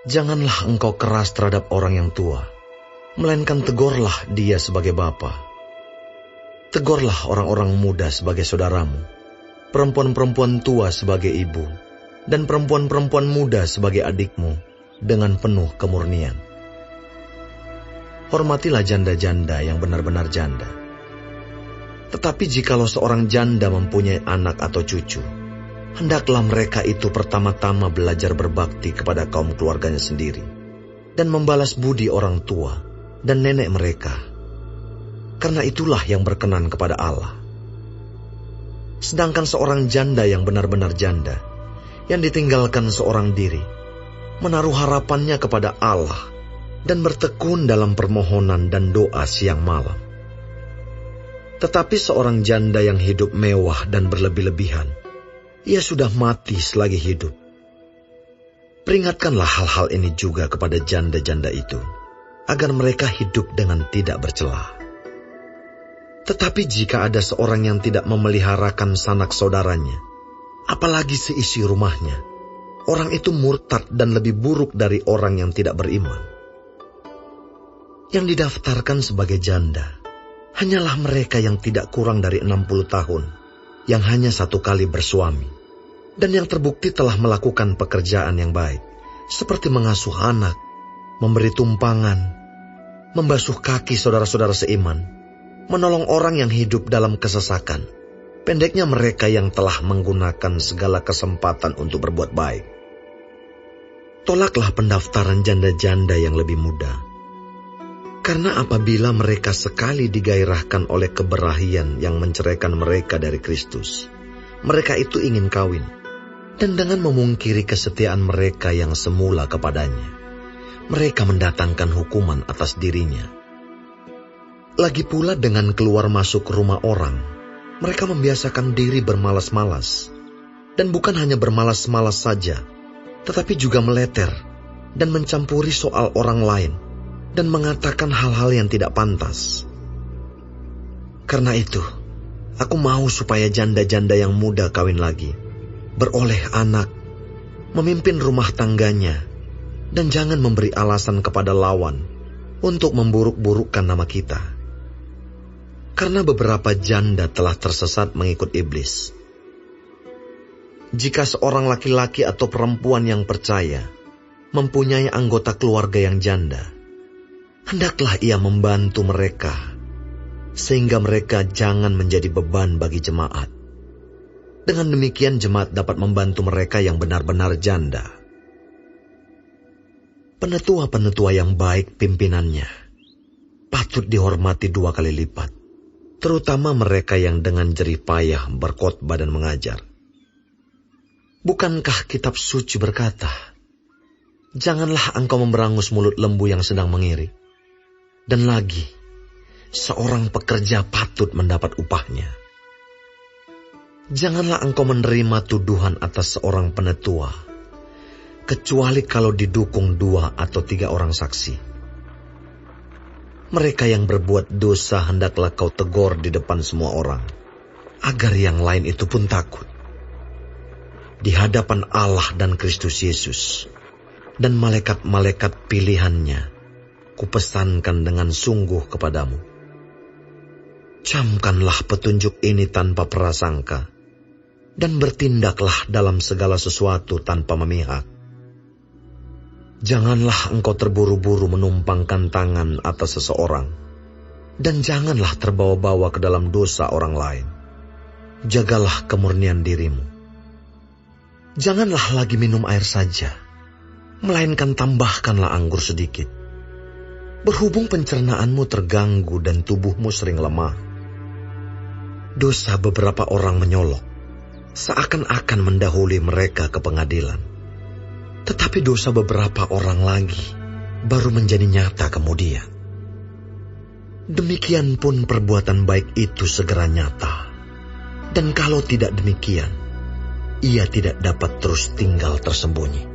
Janganlah engkau keras terhadap orang yang tua, melainkan tegurlah dia sebagai bapa. Tegurlah orang-orang muda sebagai saudaramu, perempuan-perempuan tua sebagai ibu, dan perempuan-perempuan muda sebagai adikmu, dengan penuh kemurnian. Hormatilah janda-janda yang benar-benar janda. Tetapi jikalau seorang janda mempunyai anak atau cucu, hendaklah mereka itu pertama-tama belajar berbakti kepada kaum keluarganya sendiri, dan membalas budi orang tua dan nenek mereka, karena itulah yang berkenan kepada Allah. Sedangkan seorang janda yang benar-benar janda, yang ditinggalkan seorang diri, menaruh harapannya kepada Allah, dan bertekun dalam permohonan dan doa siang malam. Tetapi seorang janda yang hidup mewah dan berlebih-lebihan, ia sudah mati selagi hidup. Peringatkanlah hal-hal ini juga kepada janda-janda itu, agar mereka hidup dengan tidak bercela. Tetapi jika ada seorang yang tidak memeliharakan sanak saudaranya, apalagi seisi rumahnya, orang itu murtad dan lebih buruk dari orang yang tidak beriman. Yang didaftarkan sebagai janda hanyalah mereka yang tidak kurang dari 60 tahun, yang hanya satu kali bersuami, dan yang terbukti telah melakukan pekerjaan yang baik, seperti mengasuh anak, memberi tumpangan, membasuh kaki saudara-saudara seiman, menolong orang yang hidup dalam kesesakan, pendeknya mereka yang telah menggunakan segala kesempatan untuk berbuat baik. Tolaklah pendaftaran janda-janda yang lebih muda, karena apabila mereka sekali digairahkan oleh keberahian yang menceraikan mereka dari Kristus, mereka itu ingin kawin, dan dengan memungkiri kesetiaan mereka yang semula kepadanya, mereka mendatangkan hukuman atas dirinya. Lagi pula dengan keluar masuk rumah orang, mereka membiasakan diri bermalas-malas, dan bukan hanya bermalas-malas saja, tetapi juga meleter dan mencampuri soal orang lain, dan mengatakan hal-hal yang tidak pantas. Karena itu, aku mau supaya janda-janda yang muda kawin lagi, beroleh anak, memimpin rumah tangganya, dan jangan memberi alasan kepada lawan untuk memburuk-burukkan nama kita. Karena beberapa janda telah tersesat mengikut iblis. Jika seorang laki-laki atau perempuan yang percaya mempunyai anggota keluarga yang janda, hendaklah ia membantu mereka, sehingga mereka jangan menjadi beban bagi jemaat. Dengan demikian jemaat dapat membantu mereka yang benar-benar janda. Penetua-penetua yang baik pimpinannya patut dihormati 2 kali lipat, terutama mereka yang dengan jerih payah berkhotbah dan mengajar. Bukankah kitab suci berkata, "Janganlah engkau memberangus mulut lembu yang sedang mengiri." Dan lagi, seorang pekerja patut mendapat upahnya. Janganlah engkau menerima tuduhan atas seorang penetua, kecuali kalau didukung 2 atau 3 orang saksi. Mereka yang berbuat dosa hendaklah kau tegur di depan semua orang, agar yang lain itu pun takut. Di hadapan Allah dan Kristus Yesus, dan malaikat-malaikat pilihannya, kupesankan dengan sungguh kepadamu. Camkanlah petunjuk ini tanpa prasangka, dan bertindaklah dalam segala sesuatu tanpa memihak. Janganlah engkau terburu-buru menumpangkan tangan atas seseorang, dan janganlah terbawa-bawa ke dalam dosa orang lain. Jagalah kemurnian dirimu. Janganlah lagi minum air saja, melainkan tambahkanlah anggur sedikit. Berhubung pencernaanmu terganggu dan tubuhmu sering lemah. Dosa beberapa orang menyolok, seakan-akan mendahului mereka ke pengadilan. Tetapi dosa beberapa orang lagi baru menjadi nyata kemudian. Demikian pun perbuatan baik itu segera nyata. Dan kalau tidak demikian, ia tidak dapat terus tinggal tersembunyi.